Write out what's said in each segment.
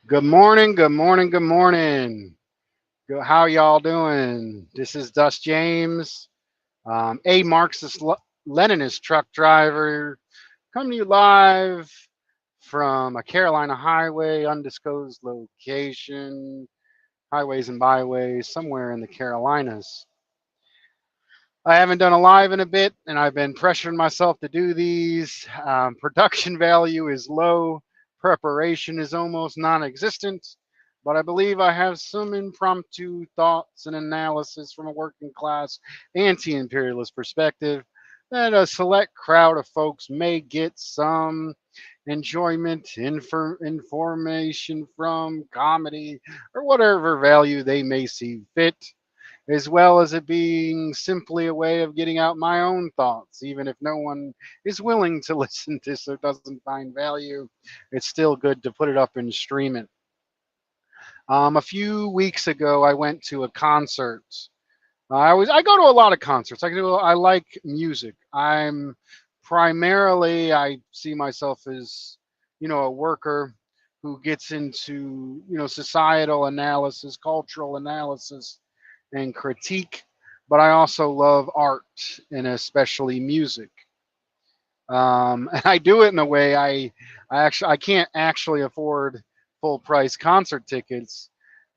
Good morning, good morning, good morning. How y'all doing? This is Dust James, a Marxist Leninist truck driver, coming to you live from a Carolina highway, undisclosed location, highways and byways, somewhere in the Carolinas. I haven't done a live in a bit, and I've been pressuring myself to do these. Production value is low, preparation is almost non existent, but I believe I have some impromptu thoughts and analysis from a working class anti imperialist perspective that a select crowd of folks may get some enjoyment, information from, comedy, or whatever value they may see fit, as well as it being simply a way of getting out my own thoughts. Even if no one is willing to listen to this or doesn't find value, it's still good to put it up and stream it. A few weeks ago, I went to a concert. I go to a lot of concerts. I like music. I see myself as a worker who gets into societal analysis, cultural analysis, and critique, but I also love art and especially music. And I do it in a way I can't actually afford full price concert tickets.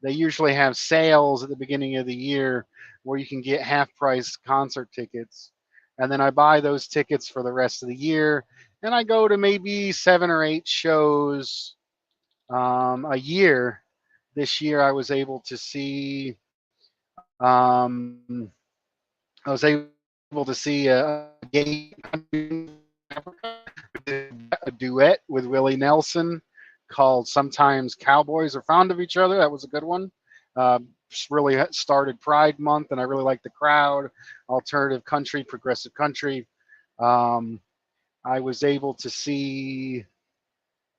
They usually have sales at the beginning of the year where you can get half price concert tickets. And then I buy those tickets for the rest of the year. And I go to maybe 7 or 8 shows a year. This year I was able to see um, I was able to see a gay a duet with Willie Nelson called "Sometimes Cowboys Are Fond of Each Other." That was a good one. Really started Pride Month, and I really liked the crowd. Alternative country, progressive country. Um, I was able to see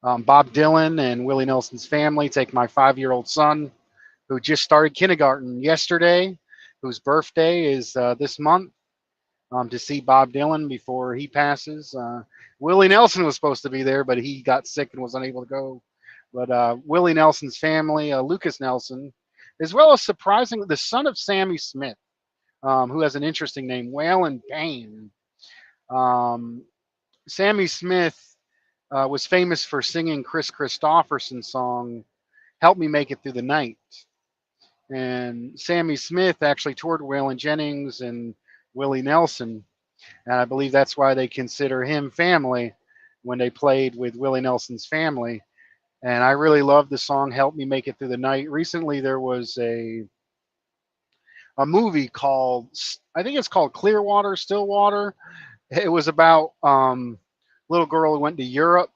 Bob Dylan and Willie Nelson's family take my 5-year-old son, who just started kindergarten yesterday, whose birthday is this month, to see Bob Dylan before he passes. Willie Nelson was supposed to be there, but he got sick and was unable to go. But Willie Nelson's family, Lucas Nelson, as well as surprisingly the son of Sammy Smith, who has an interesting name, Waylon Payne. Um, Sammy Smith was famous for singing Chris Christopherson's song "Help Me Make It Through the Night." And Sammy Smith actually toured Waylon Jennings and Willie Nelson, and I believe that's why they consider him family when they played with Willie Nelson's family. And I really love the song "Help Me Make It Through the Night." Recently, there was a movie called, I think it's called Clearwater, Stillwater. It was about little girl who went to Europe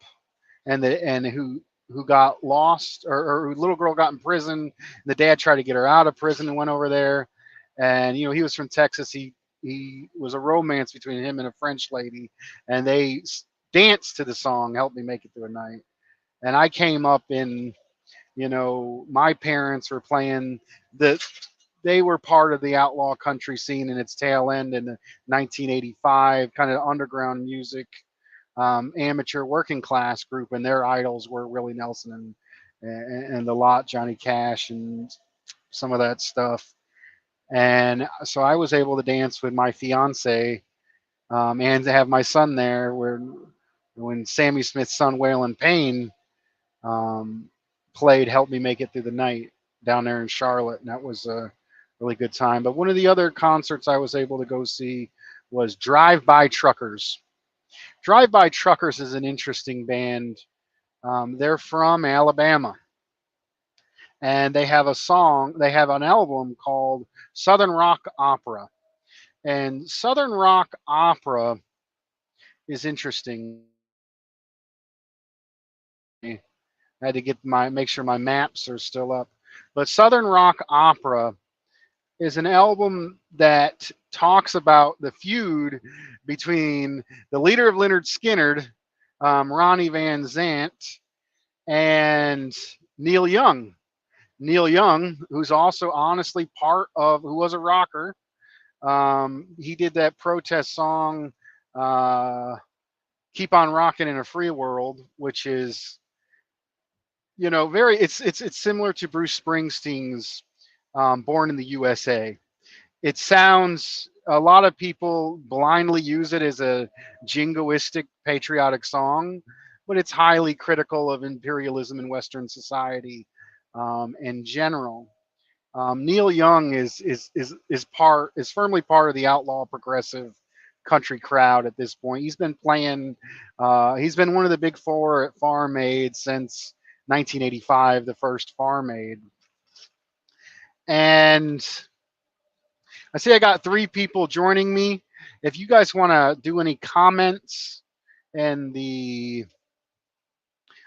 and who got lost, or who little girl got in prison. The dad tried to get her out of prison and went over there. And he was from Texas. He was a romance between him and a French lady, and they danced to the song "Help Me Make It Through the Night." And I came up in, my parents were playing the. They were part of the outlaw country scene in its tail end in the 1985 kind of underground music, amateur working class group, and their idols were Willie Nelson and the lot, Johnny Cash, and some of that stuff. And so I was able to dance with my fiance, and to have my son there. Where when Sammy Smith's son Waylon Payne um, played "Help Me Make It Through the Night" down there in Charlotte, and that was a really good time. But one of the other concerts I was able to go see was Drive By Truckers. Drive By Truckers is an interesting band. They're from Alabama, and they have an album called Southern Rock Opera. And Southern Rock Opera is interesting. I had to make sure my maps are still up. But Southern Rock Opera is an album that talks about the feud between the leader of Leonard Skinner, Ronnie Van Zant, and Neil Young. Neil Young, who's also honestly who was a rocker. He did that protest song, uh, "Keep on Rocking in a Free World," which is very. It's similar to Bruce Springsteen's "Born in the USA." It sounds. A lot of people blindly use it as a jingoistic patriotic song, but it's highly critical of imperialism in Western society in general. Neil Young is firmly part of the outlaw progressive country crowd at this point. He's been playing. He's been one of the big four at Farm Aid since 1985, the first Farm Aid. And I see I got three people joining me. If you guys want to do any comments, and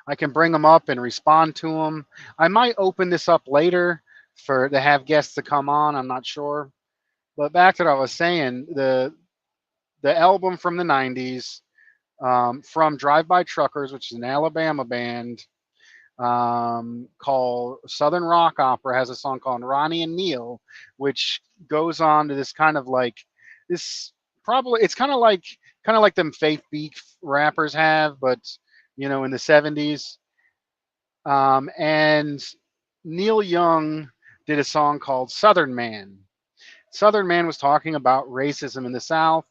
I can bring them up and respond to them. I might open this up later for to have guests to come on. I'm not sure. But back to what I was saying, the album from the '90s, from Drive By Truckers, which is an Alabama band, called Southern Rock Opera, has a song called Ronnie and Neil, which goes on to this kind of like this. Probably it's kind of like them Faith Beak rappers have, but in the '70s. And Neil Young did a song called Southern Man. Southern Man was talking about racism in the South.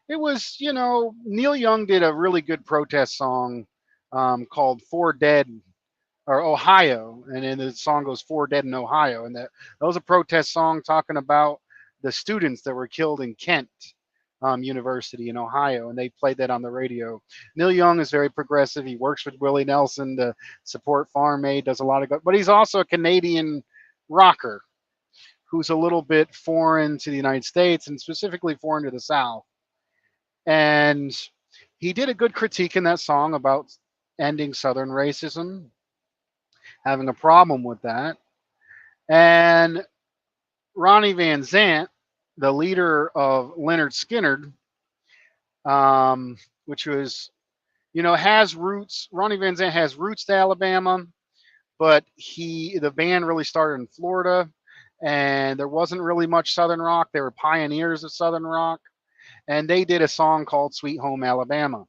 It was, Neil Young did a really good protest song called Four Dead or Ohio. And then the song goes Four Dead in Ohio. And that was a protest song talking about the students that were killed in Kent University in Ohio. And they played that on the radio. Neil Young is very progressive. He works with Willie Nelson to support Farm Aid, does a lot of good, but he's also a Canadian rocker who's a little bit foreign to the United States and specifically foreign to the South. And he did a good critique in that song about ending Southern racism, having a problem with that. And Ronnie Van Zant, the leader of Leonard Skinner, which was, has roots. Ronnie Van Zant has roots to Alabama, but the band really started in Florida, and there wasn't really much Southern rock. They were pioneers of Southern rock, and they did a song called Sweet Home Alabama.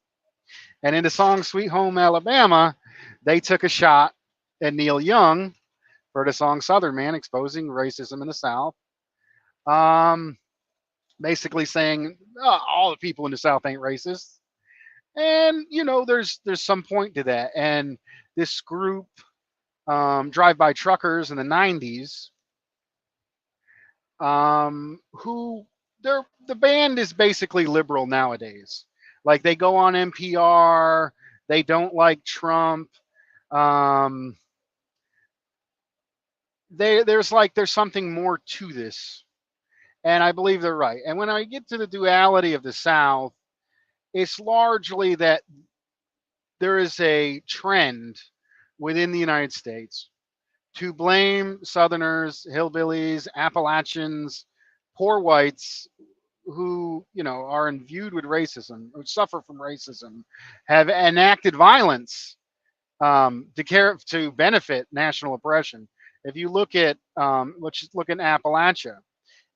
And in the song Sweet Home Alabama, they took a shot at Neil Young for the song Southern Man, exposing racism in the South. Um, Basically saying, "Oh, all the people in the South ain't racist." And there's some point to that. And this group, Drive By Truckers in the '90s, who the band is basically liberal nowadays. Like they go on NPR, they don't like Trump. Um, there's something more to this, and I believe they're right. And when I get to the duality of the South, it's largely that there is a trend within the United States to blame Southerners, hillbillies, Appalachians, poor whites who are imbued with racism, who suffer from racism, have enacted violence to benefit national oppression. If you look at let's just look at Appalachia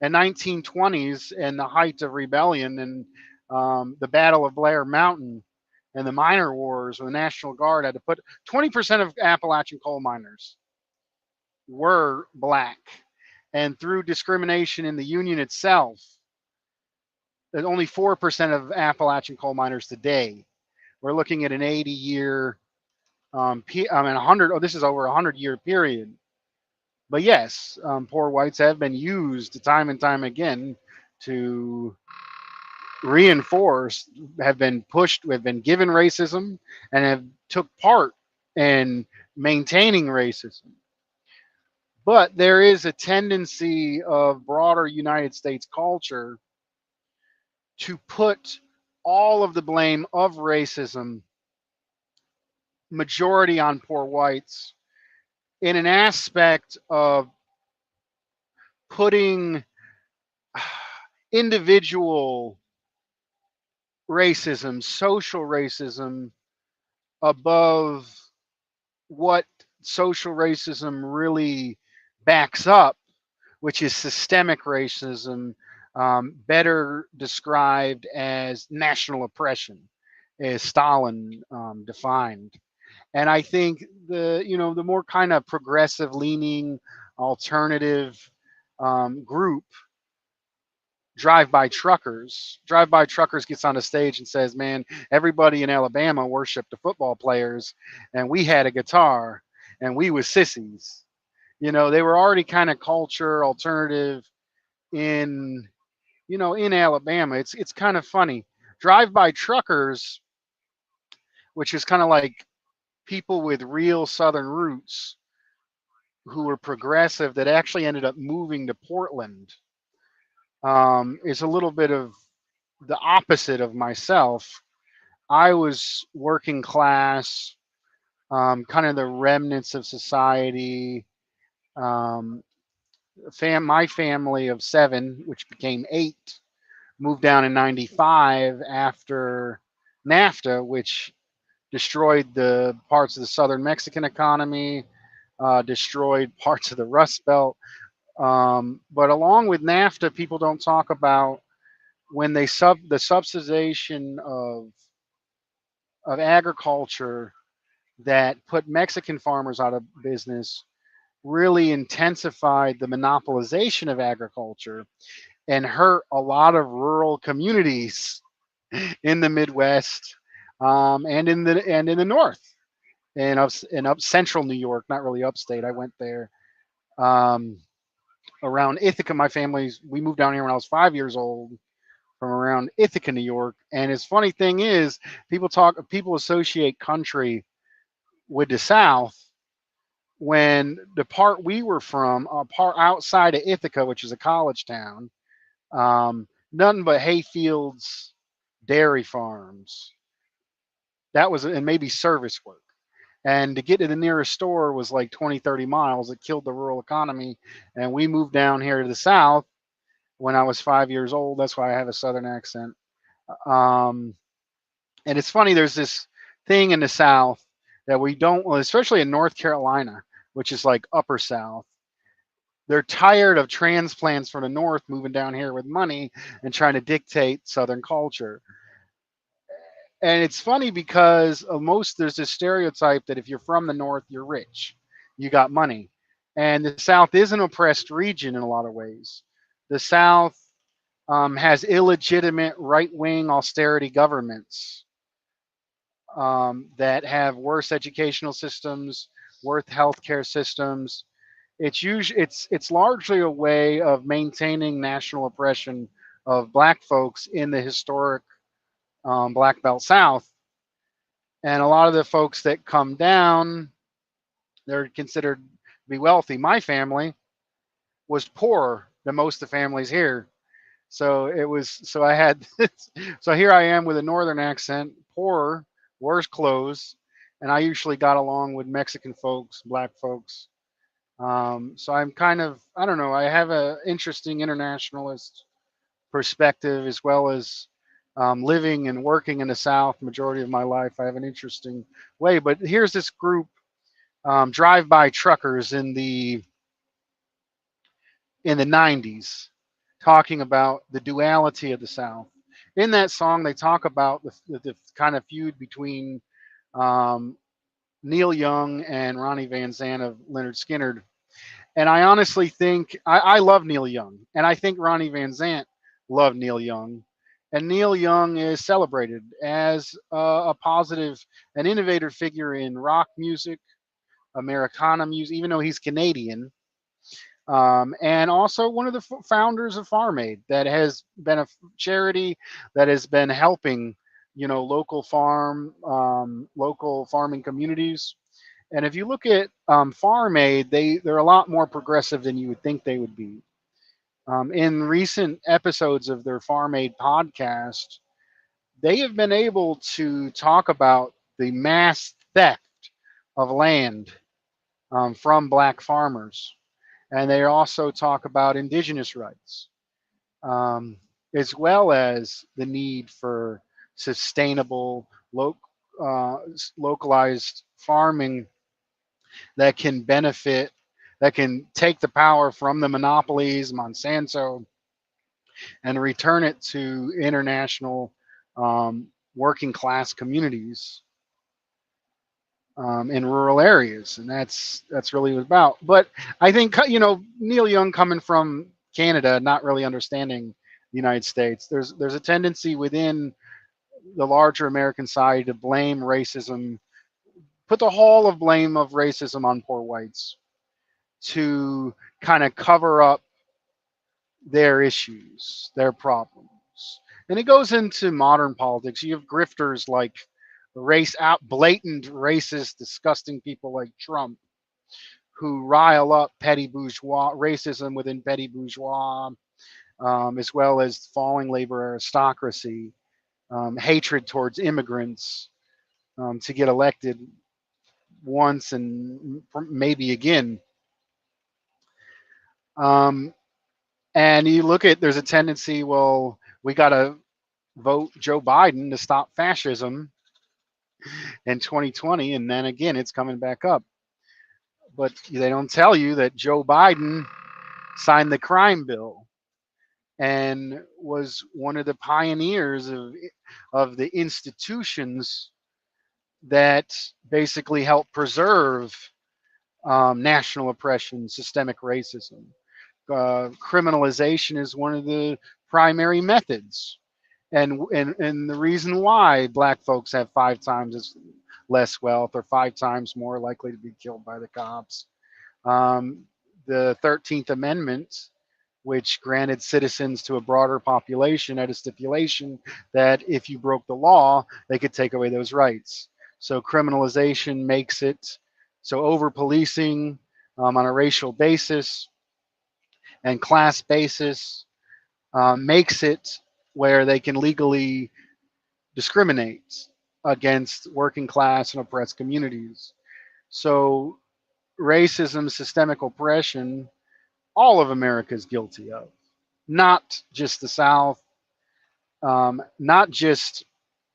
in 1920s and the height of rebellion and the Battle of Blair Mountain and the minor wars, when the National Guard had to put 20% of Appalachian coal miners were black, and through discrimination in the Union itself, there's only 4% of Appalachian coal miners today. We're looking at an 80-year, 100. Oh, this is over a 100-year period. But yes, poor whites have been used time and time again to reinforce, have been pushed, have been given racism, and have took part in maintaining racism. But there is a tendency of broader United States culture to put all of the blame of racism majority on poor whites in an aspect of putting individual racism, social racism, above what social racism really backs up, which is systemic racism, better described as national oppression, as Stalin defined. And I think the more kind of progressive leaning alternative group, Drive by truckers gets on the stage and says, man, everybody in Alabama worshiped the football players, and we had a guitar, and we was sissies. They were already kind of culture alternative in in Alabama. It's kind of funny. Drive-by truckers, which is kind of like people with real Southern roots who were progressive that actually ended up moving to Portland, is a little bit of the opposite of myself. I was working class, kind of the remnants of society. Um, my family of seven, which became eight, moved down in '95 after NAFTA, which destroyed the parts of the southern Mexican economy, destroyed parts of the Rust Belt. But along with NAFTA, people don't talk about when the subsidization of agriculture that put Mexican farmers out of business really intensified the monopolization of agriculture and hurt a lot of rural communities in the Midwest, and in the North, and up central New York, not really upstate. I went there, um, around Ithaca. We moved down here when I was 5 years old, from around Ithaca, New York. And his funny thing is, people associate country with the South, when the part we were from, a part outside of Ithaca, which is a college town, nothing but hay fields, dairy farms. That was, and maybe service work. And to get to the nearest store was like 20, 30 miles. It killed the rural economy. And we moved down here to the South when I was 5 years old. That's why I have a Southern accent. Um, and it's funny, there's this thing in the South that we don't, well, especially in North Carolina, which is like upper South. They're tired of transplants from the North moving down here with money and trying to dictate Southern culture. And it's funny because there's this stereotype that if you're from the North, you're rich, you got money. And the South is an oppressed region in a lot of ways. The South has illegitimate right wing austerity governments, that have worse educational systems, worse healthcare systems. It's largely a way of maintaining national oppression of black folks in the historic, Black Belt South. And a lot of the folks that come down, they're considered to be wealthy. My family was poorer than most of the families here. So I had, so here I am with a northern accent, poorer, worse clothes, and I usually got along with Mexican folks, black folks. So I'm kind of, I don't know, I have a interesting internationalist perspective, as well as, living and working in the South majority of my life. I have an interesting way. But here's this group, drive-by truckers in the '90s, talking about the duality of the South. In that song, they talk about the kind of feud between, um, Neil Young and Ronnie Van Zant of Leonard Skinner. And I honestly think I love Neil Young, and I think Ronnie Van Zant loved Neil Young. And Neil Young is celebrated as a positive, an innovator figure in rock music, Americana music, even though he's Canadian, and also one of the founders of Farm Aid, that has been a charity that has been helping, local farming communities. And if you look at, Farm Aid, they're a lot more progressive than you would think they would be. In recent episodes of their Farm Aid podcast, they have been able to talk about the mass theft of land, from black farmers, and they also talk about indigenous rights, um, as well as the need for sustainable, localized farming that can benefit, that can take the power from the monopolies, Monsanto, and return it to international, working class communities. in rural areas, and that's really what it's about. But I think Neil Young coming from Canada, not really understanding the United States. There's a tendency within the larger American society to blame racism, put the whole of blame of racism on poor whites to kind of cover up their issues, their problems. And it goes into modern politics. You have grifters like blatant racist, disgusting people like Trump who rile up petty bourgeois racism within petty bourgeois, as well as falling labor aristocracy, hatred towards immigrants to get elected once and maybe again. Um, and you look at there's a tendency, well, we got to vote Joe Biden to stop fascism in 2020, and then again it's coming back up. But they don't tell you that Joe Biden signed the crime bill and was one of the pioneers of the institutions that basically help preserve national oppression, systemic racism. Criminalization is one of the primary methods, and the reason why black folks have 5 times as less wealth or 5 times more likely to be killed by the cops. Um, the 13th Amendment, which granted citizens to a broader population, had a stipulation that if you broke the law, they could take away those rights. So criminalization makes it so over policing on a racial basis and class basis makes it where they can legally discriminate against working class and oppressed communities. So racism, systemic oppression, all of America is guilty of, not just the South, not just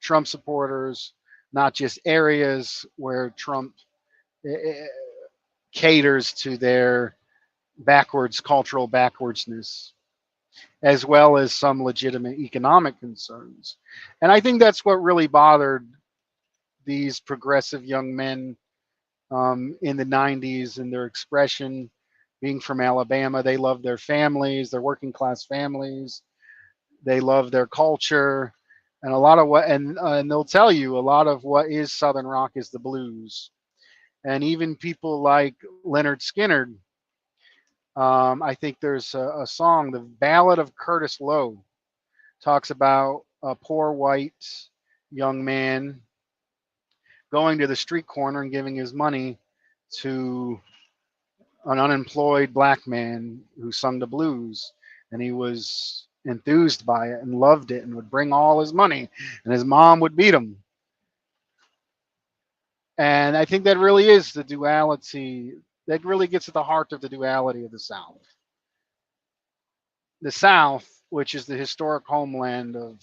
Trump supporters, not just areas where Trump eh, caters to their cultural backwardsness, as well as some legitimate economic concerns. And I think that's what really bothered these progressive young men in the 90s and their expression. Being from Alabama, they love their families, their working class families. They love their culture, and a lot of and they'll tell you a lot of what is Southern rock is the blues, and even people like Leonard Skinner. I think there's a song, the Ballad of Curtis Lowe, talks about a poor white young man going to the street corner and giving his money to an unemployed black man who sung the blues, and he was enthused by it and loved it and would bring all his money, and his mom would beat him. And I think that really is the duality, that really gets at the heart of the duality of the South. The South, which is the historic homeland of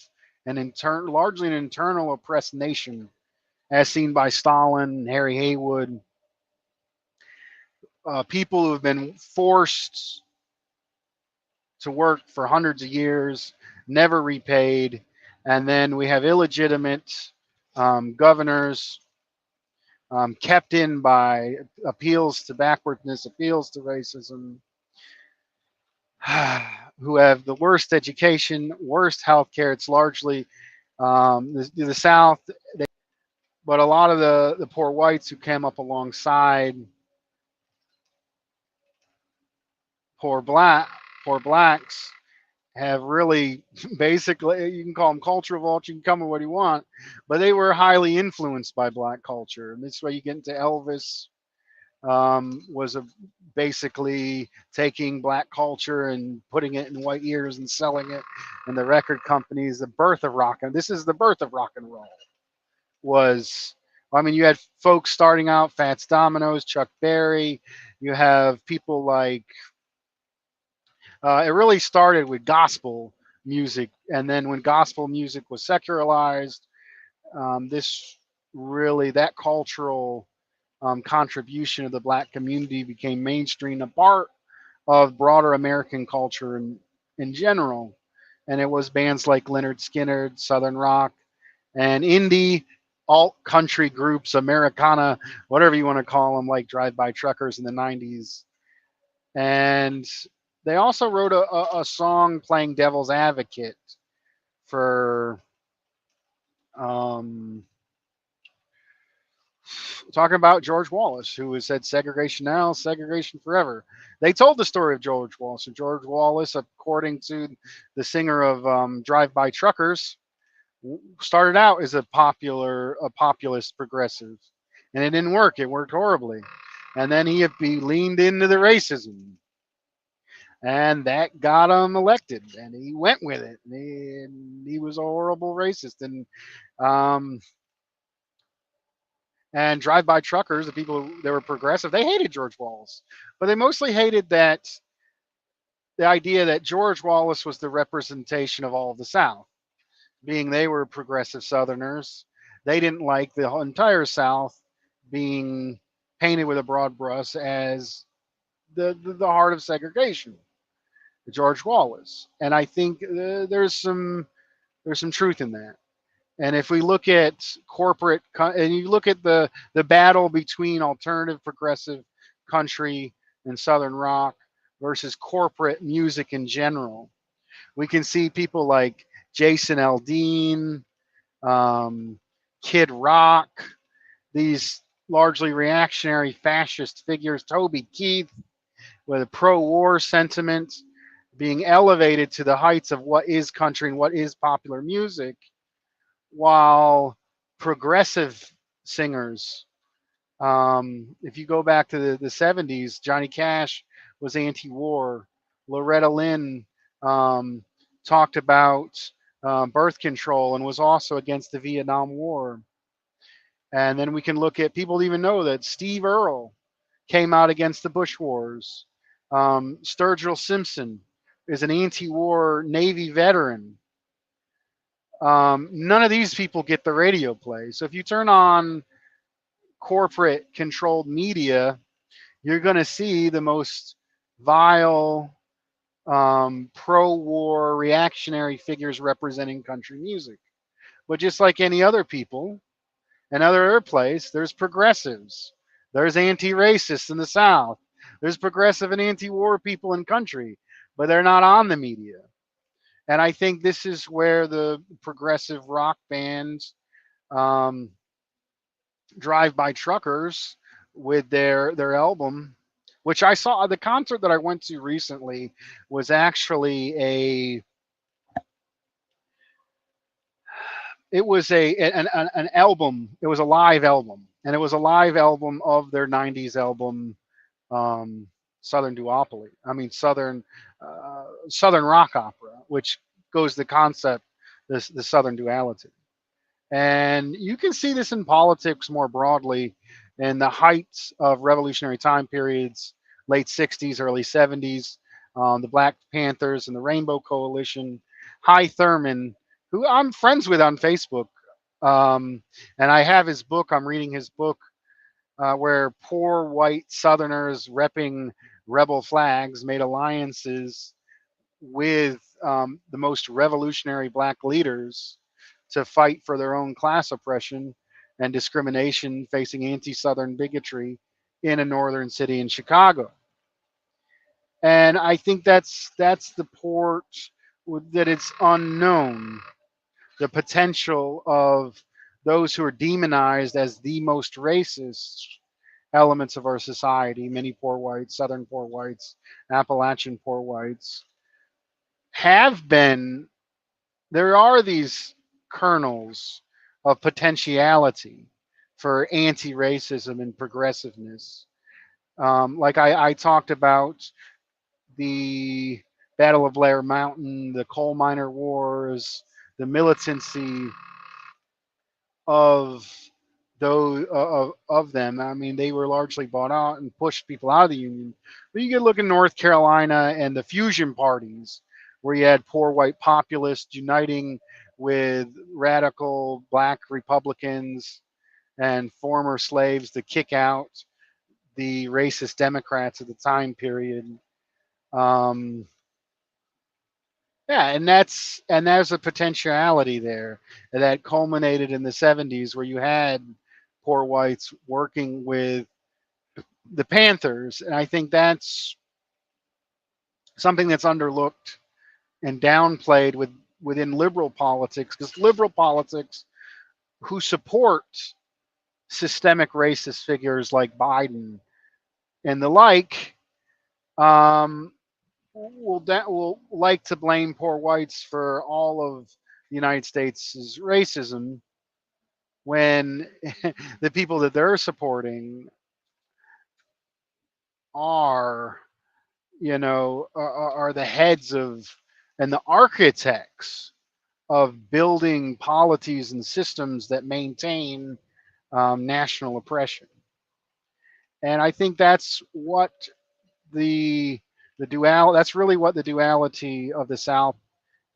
largely an internal oppressed nation, as seen by Stalin, Harry Haywood, people who have been forced to work for hundreds of years, never repaid. And then we have illegitimate governors kept in by appeals to backwardness, appeals to racism, who have the worst education, worst health care. It's largely the South, but a lot of the poor whites who came up alongside poor black poor blacks have really basically, you can call them cultural vultures, you can call them what you want, but they were highly influenced by black culture. And this is why you get into Elvis, was basically taking black culture and putting it in white ears and selling it. And the record companies, the birth of rock, and this is the birth of rock and roll, was, I mean, you had folks starting out, Fats Domino's, Chuck Berry. You have people like, it really started with gospel music. And then when gospel music was secularized, this really, that cultural contribution of the black community became mainstream, a part of broader American culture in general. And it was bands like Leonard Skinner, Southern rock, and indie alt country groups, Americana, whatever you want to call them, like drive-by truckers in the 90s. And they also wrote a song playing devil's advocate for um, talking about George Wallace, who has said segregation now, segregation forever. They told the story of George Wallace. And George Wallace, according to the singer of Drive-By Truckers, started out as a populist progressive, and it didn't work. It worked horribly, and then he leaned into the racism, and that got him elected, and he went with it. And he was a horrible racist, um, and drive-by truckers, the people that were progressive, they hated George Wallace, but they mostly hated that the idea that George Wallace was the representation of all of the South, being they were progressive Southerners. They didn't like the entire South being painted with a broad brush as the heart of segregation, George Wallace. And I think there's some truth in that. And if we look at and you look at the battle between alternative progressive country and Southern rock versus corporate music in general, we can see people like Jason Aldean, um, Kid Rock, these largely reactionary fascist figures, Toby Keith, with a pro-war sentiment being elevated to the heights of what is country and what is popular music, while progressive singers, if you go back to the 70s, Johnny Cash was anti-war. Loretta Lynn um, talked about birth control and was also against the Vietnam War. And then we can look at people even know that Steve Earle came out against the Bush Wars. Sturgill Simpson is an anti-war Navy veteran. None of these people get the radio play. So if you turn on corporate controlled media, you're going to see the most vile, pro-war reactionary figures representing country music. But just like any other people and other place, there's progressives. There's anti-racists in the South. There's progressive and anti-war people in country, but they're not on the media. And I think this is where the progressive rock bands, um, drive-by truckers, with their album, which I saw the concert that I went to recently was actually a it was an album. It was a live album, and it was a live album of their '90s album, um, Southern Duopoly. I mean Southern rock opera, which goes the concept the Southern Duality. And you can see this in politics more broadly in the heights of revolutionary time periods, late 60s, early 70s, the Black Panthers and the Rainbow Coalition. Hy Thurman, who I'm friends with on Facebook, and I have his book, I'm reading his book, where poor white Southerners repping rebel flags made alliances with the most revolutionary black leaders to fight for their own class oppression and discrimination facing anti-Southern bigotry in a northern city in Chicago. And I think that's the port that it's unknown, the potential of those who are demonized as the most racist elements of our society, many poor whites, Southern poor whites, Appalachian poor whites, have been, there are these kernels of potentiality for anti-racism and progressiveness. Like I talked about the Battle of Blair Mountain, the coal miner wars, the militancy of of them. I mean, they were largely bought out and pushed people out of the union. But you can look in North Carolina and the fusion parties, where you had poor white populists uniting with radical black Republicans and former slaves to kick out the racist Democrats at the time period. Um, Yeah, and there's a potentiality there that culminated in the 70s where you had poor whites working with the Panthers, and I think that's something that's underlooked and downplayed within liberal politics, because liberal politics who support systemic racist figures like Biden and the like um, will like to blame poor whites for all of the United States' racism when the people that they're supporting are, are the heads of and the architects of building polities and systems that maintain national oppression. And I think that's what the that's really what the duality of the South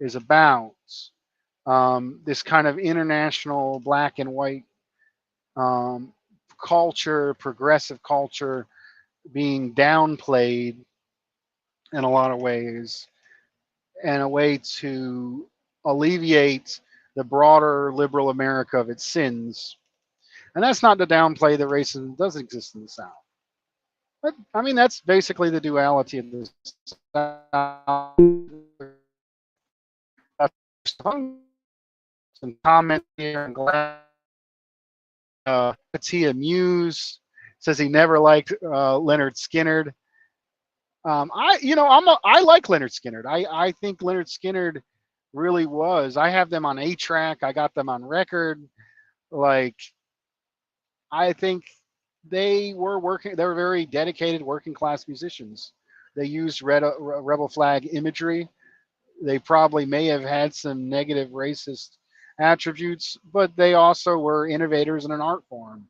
is about. This kind of international black and white um, culture, progressive culture, being downplayed in a lot of ways, and a way to alleviate the broader liberal America of its sins. And that's not to downplay the racism that does exist in the South. But I mean, that's basically the duality of the South. Some comments here. I'm glad. Tia Muse says he never liked Leonard Skinner. I like Leonard Skinner. I think Leonard Skinner really was. I have them on A track. I got them on record. Like, I think they were working. They were very dedicated working class musicians. They used rebel flag imagery. They probably may have had some negative racist attributes, but they also were innovators in an art form,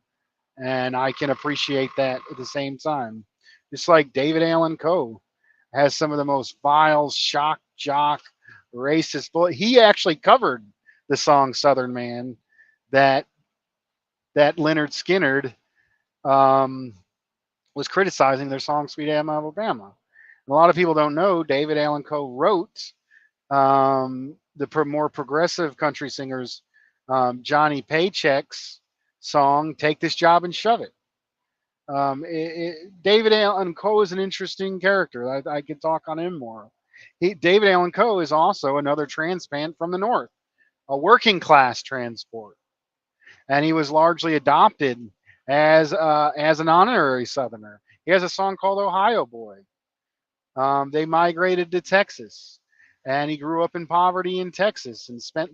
and I can appreciate that at the same time. Just like David Allen Coe has some of the most vile, shock jock, racist. He actually covered the song "Southern Man" that Leonard Skinner um, was criticizing their song "Sweet Alabama." And a lot of people don't know David Allen Coe wrote the more progressive country singers Johnny Paycheck's song "Take This Job and Shove It." David Allen Coe is an interesting character. I could talk on him more. David Allen Coe is also another transplant from the North, a working class transport, and he was largely adopted as an honorary Southerner. He has a song called "Ohio Boy." They migrated to Texas, and he grew up in poverty in Texas and spent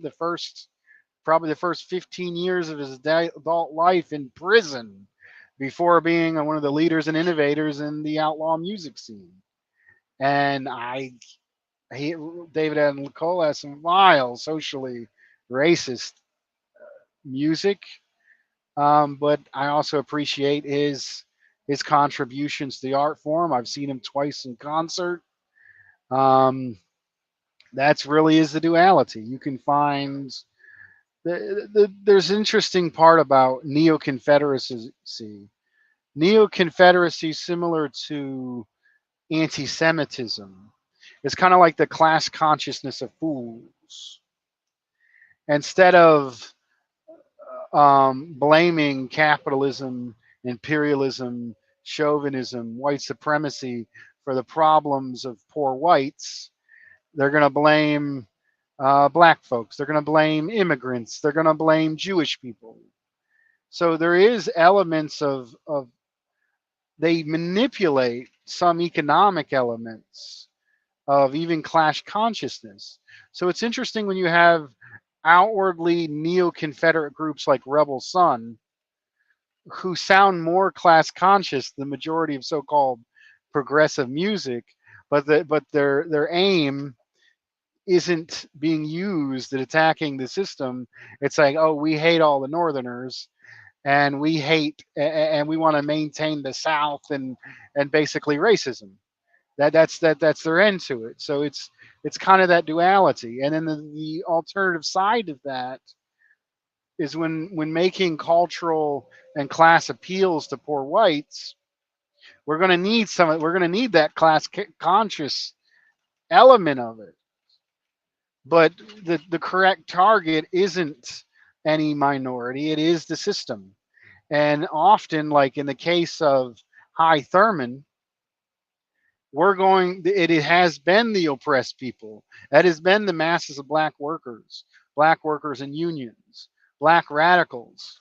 probably the first 15 years of his adult life in prison before being one of the leaders and innovators in the outlaw music scene. And David Allen Cole has some vile, socially racist music, but I also appreciate his contributions to the art form. I've seen him twice in concert. Um, that's really is the duality. You can find there's an interesting part about neo-Confederacy. Neo-Confederacy, similar to anti-Semitism, is kind of like the class consciousness of fools. Instead of blaming capitalism, imperialism, chauvinism, white supremacy for the problems of poor whites, they're going to blame black folks. They're going to blame immigrants. They're going to blame Jewish people. So there is elements of they manipulate some economic elements of even clash consciousness. So it's interesting when you have outwardly neo-Confederate groups like Rebel Sun, who sound more class conscious than the majority of so-called progressive music, but their aim isn't being used at attacking the system. It's like, oh, we hate all the Northerners, and we want to maintain the South, and basically racism. That's their end to it. So it's kind of that duality. And then the alternative side of that is when making cultural and class appeals to poor whites, we're going to need that class conscious element of it. But the correct target isn't any minority, it is the system. And often, like in the case of High Thurman, it has been the oppressed people. That has been the masses of black workers and unions, black radicals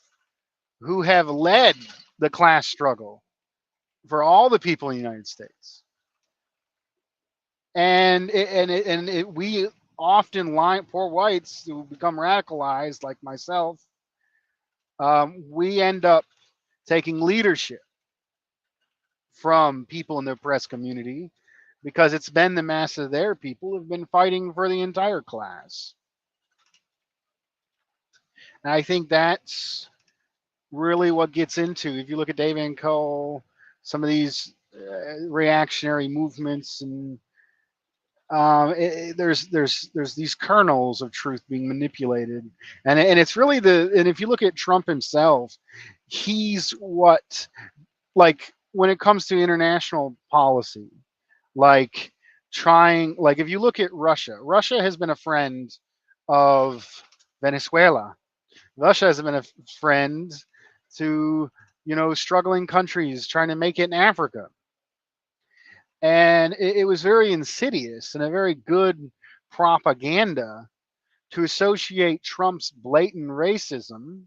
who have led the class struggle for all the people in the United States. We often line poor whites who become radicalized, like myself. We end up taking leadership from people in the oppressed community because it's been the mass of their people who've been fighting for the entire class. And I think that's really what gets into. If you look at Dave and Cole, some of these reactionary movements, and there's these kernels of truth being manipulated, and it's really and if you look at Trump himself, he's what, like when it comes to international policy, like like if you look at Russia has been a friend of Venezuela. Russia has been a friend to, struggling countries trying to make it in Africa. And it was very insidious and a very good propaganda to associate Trump's blatant racism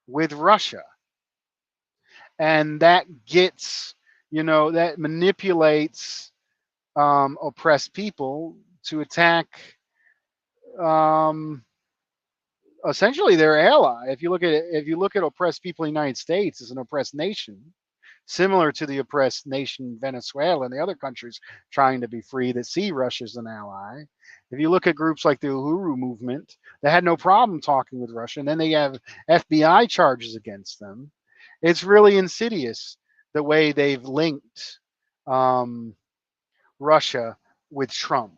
with Russia. And that that manipulates oppressed people to attack um, essentially their ally. If you look at oppressed people in the United States as an oppressed nation, similar to the oppressed nation Venezuela and the other countries trying to be free that see Russia as an ally. If you look at groups like the Uhuru movement, they had no problem talking with Russia, and then they have FBI charges against them. It's really insidious the way they've linked um, Russia with Trump.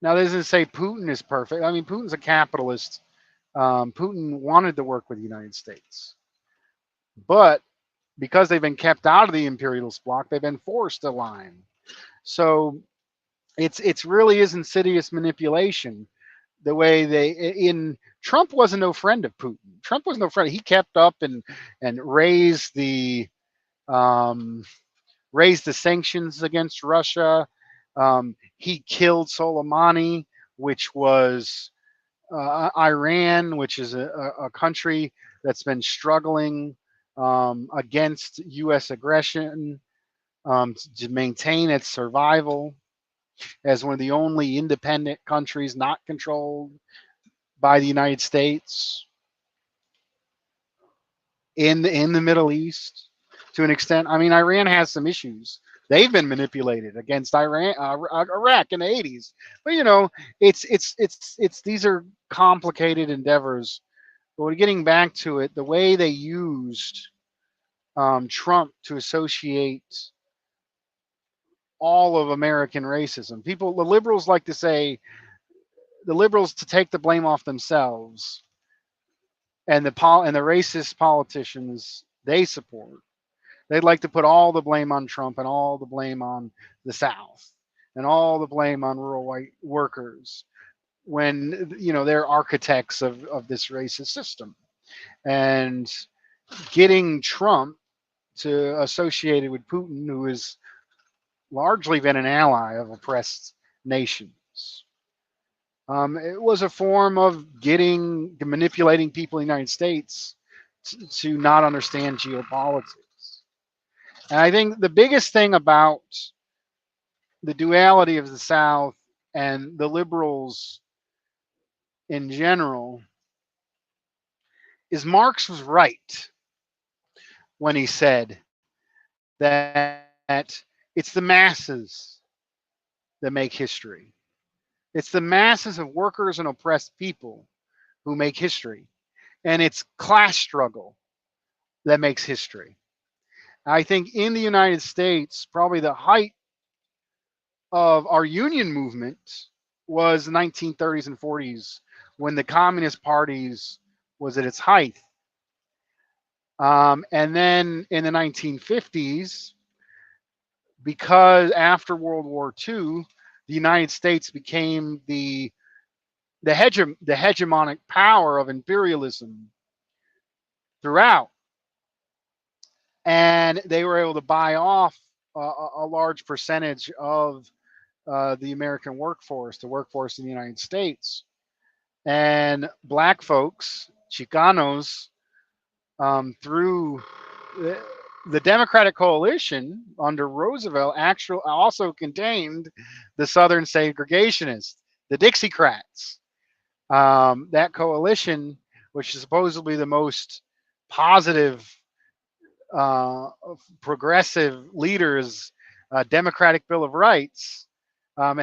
Now, this doesn't say Putin is perfect. I mean, Putin's a capitalist. Putin wanted to work with the United States, but because they've been kept out of the imperialist bloc, they've been forced to align. So it's really is insidious manipulation. The way they in Trump wasn't no friend of Putin. Trump was no friend. He kept up and um, raised the sanctions against Russia. He killed Soleimani, which was Iran, which is a country that's been struggling against U.S. aggression to maintain its survival as one of the only independent countries not controlled by the United States in the Middle East to an extent. I mean, Iran has some issues. They've been manipulated against Iraq in the 80s, but it's these are complicated endeavors. But getting back to it, the way they used Trump to associate all of American racism. The liberals like to say, the liberals to take the blame off themselves, and the racist politicians they support. They'd like to put all the blame on Trump and all the blame on the South and all the blame on rural white workers when they're architects of this racist system. And getting Trump to associated with Putin, who has largely been an ally of oppressed nations. It was a form of manipulating people in the United States to not understand geopolitics. And I think the biggest thing about the duality of the South and the liberals in general is Marx was right when he said that it's the masses that make history. It's the masses of workers and oppressed people who make history. And it's class struggle that makes history. I think in the United States, probably the height of our union movement was the 1930s and 40s when the Communist parties was at its height. And then in the 1950s, because after World War II, the United States became the hegemonic power of imperialism throughout, and they were able to buy off a large percentage of the American workforce, the workforce in the United States. And black folks, Chicanos, through the, the Democratic coalition under Roosevelt, actually also contained the Southern segregationists, the Dixiecrats. That coalition, which is supposedly the most positive, uh, progressive leaders, Democratic Bill of Rights.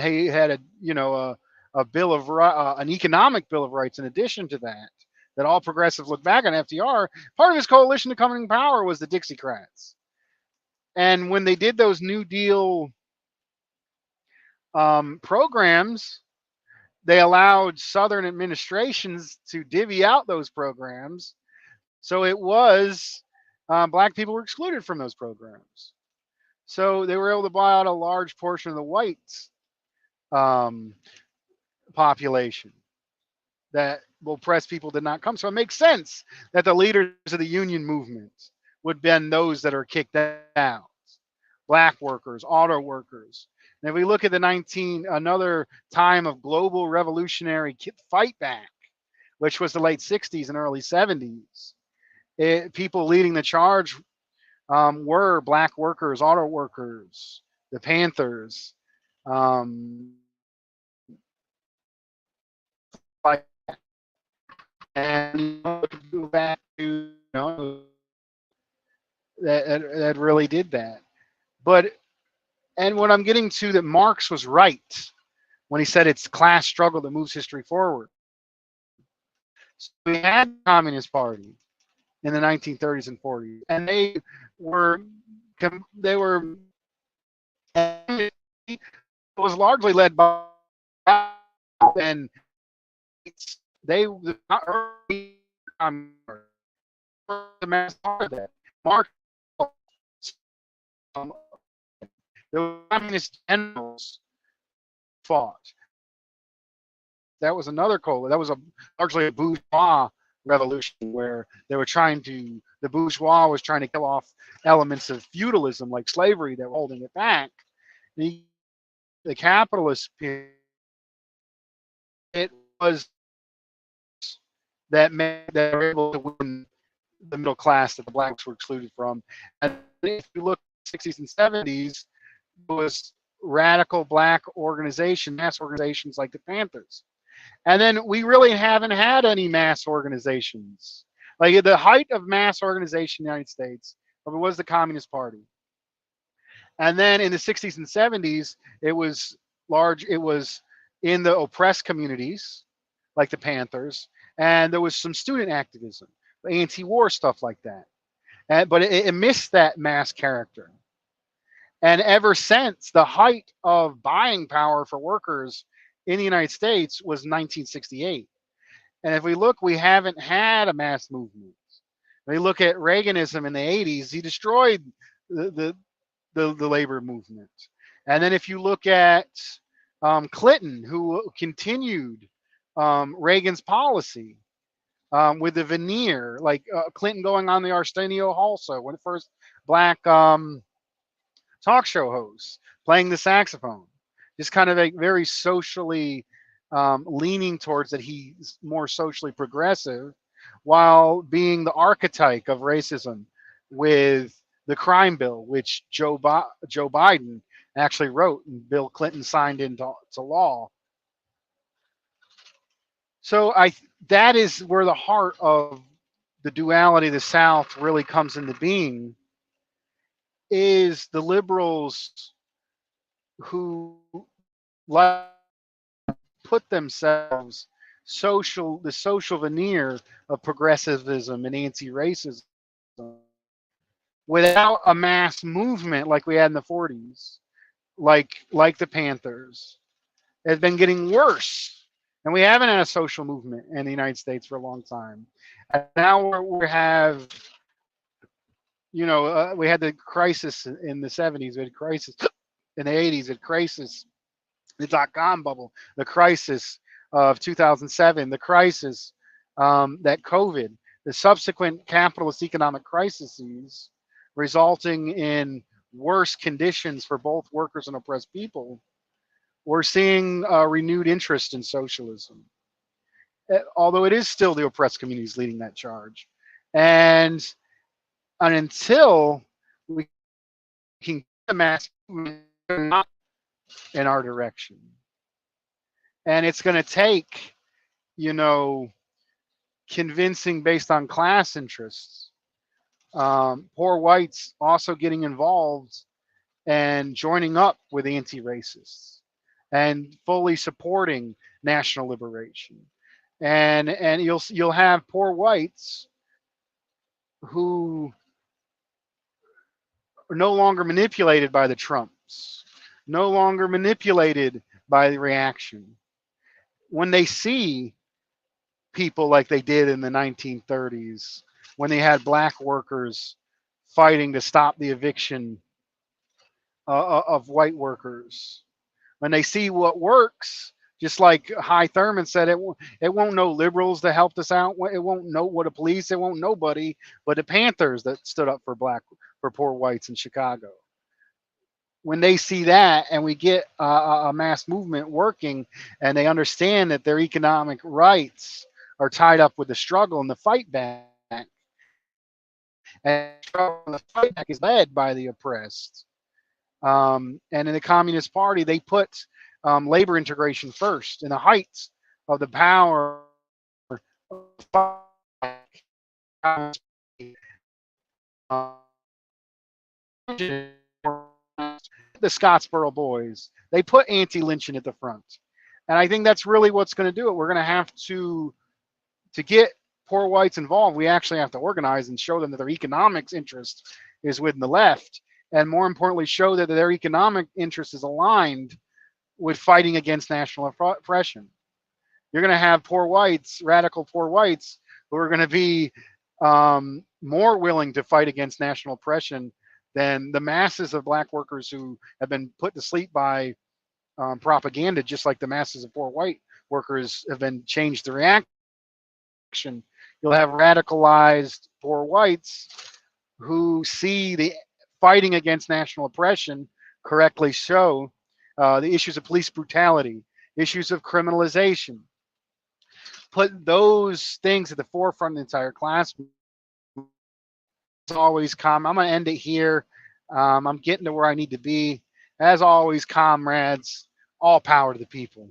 He had a bill of an economic bill of rights in addition to that. That all progressives look back on FDR. Part of his coalition to coming to power was the Dixiecrats, and when they did those New Deal programs, they allowed Southern administrations to divvy out those programs. So it was black people were excluded from those programs. So they were able to buy out a large portion of the white um, population that oppressed people did not come. So it makes sense that the leaders of the union movement would been those that are kicked out. Black workers, auto workers. And if we look at another time of global revolutionary fight back, which was the late 60s and early 70s, people leading the charge were black workers, auto workers, the Panthers, like, and go back to that really did that. But and what I'm getting to, that Marx was right when he said it's class struggle that moves history forward. So we had the Communist Party in the 1930s and 40s, and were they were it was largely led by, and they not early the mass part of that. Marx, the communist generals fought. That was another coalition. That was largely a bourgeois revolution where the bourgeois was trying to kill off elements of feudalism like slavery that were holding it back. The capitalist period, it was that they were able to win the middle class that the blacks were excluded from. And if you look at the 60s and 70s, it was radical black mass organizations like the Panthers. And then we really haven't had any mass organizations. Like the height of mass organization in the United States, it was the Communist Party. And then in the 60s and 70s, it was in the oppressed communities, like the Panthers, and there was some student activism, anti-war stuff like that. But it missed that mass character. And ever since, the height of buying power for workers in the United States was 1968. And if we look, we haven't had a mass movement. When we look at Reaganism in the 80s, he destroyed the labor movement. And then if you look at Clinton, who continued Reagan's policy with the veneer, like Clinton going on the Arsenio Hall show, when the first black talk show host, playing the saxophone, just kind of a very socially leaning towards that he's more socially progressive, while being the archetype of racism with the crime bill, which Joe Biden actually wrote and Bill Clinton signed into law. So that is where the heart of the duality of the South really comes into being, is the liberals who like put themselves the social veneer of progressivism and anti-racism without a mass movement like we had in the 40s, like the Panthers. It's been getting worse, and we haven't had a social movement in the United States for a long time. And now we have, we had the crisis in the 70s, we had crisis in the 80s, we had crisis the dot-com bubble, the crisis of 2007, the crisis that COVID, the subsequent capitalist economic crises resulting in worse conditions for both workers and oppressed people, we're seeing a renewed interest in socialism, although it is still the oppressed communities leading that charge. And until we can get the mass movement not in our direction, and it's going to take, you know, convincing based on class interests, poor whites also getting involved and joining up with anti-racists and fully supporting national liberation. And you'll have poor whites who are no longer manipulated by the Trumps, no longer manipulated by the reaction. When they see people like they did in the 1930s, when they had black workers fighting to stop the eviction of white workers, when they see what works, just like High Thurman said, it won't know liberals to help us out. It won't know what a police. It won't nobody but the Panthers that stood up for poor whites in Chicago. When they see that, and we get a mass movement working, and they understand that their economic rights are tied up with the struggle and the fight back, and the fight back is led by the oppressed. And in the Communist Party, they put labor integration first. In the height of the power the Scottsboro Boys, they put anti-lynching at the front. And I think that's really what's going to do it. We're going to have to get poor whites involved. We actually have to organize and show them that their economics interest is with the left, and more importantly, show that their economic interest is aligned with fighting against national oppression. You're going to have poor whites, radical poor whites, who are going to be more willing to fight against national oppression than the masses of black workers who have been put to sleep by propaganda, just like the masses of poor white workers have been changed to reaction. You'll have radicalized poor whites who see the fighting against national oppression correctly show the issues of police brutality, issues of criminalization. Put those things at the forefront of the entire class. As always, I'm going to end it here. I'm getting to where I need to be. As always, comrades, all power to the people.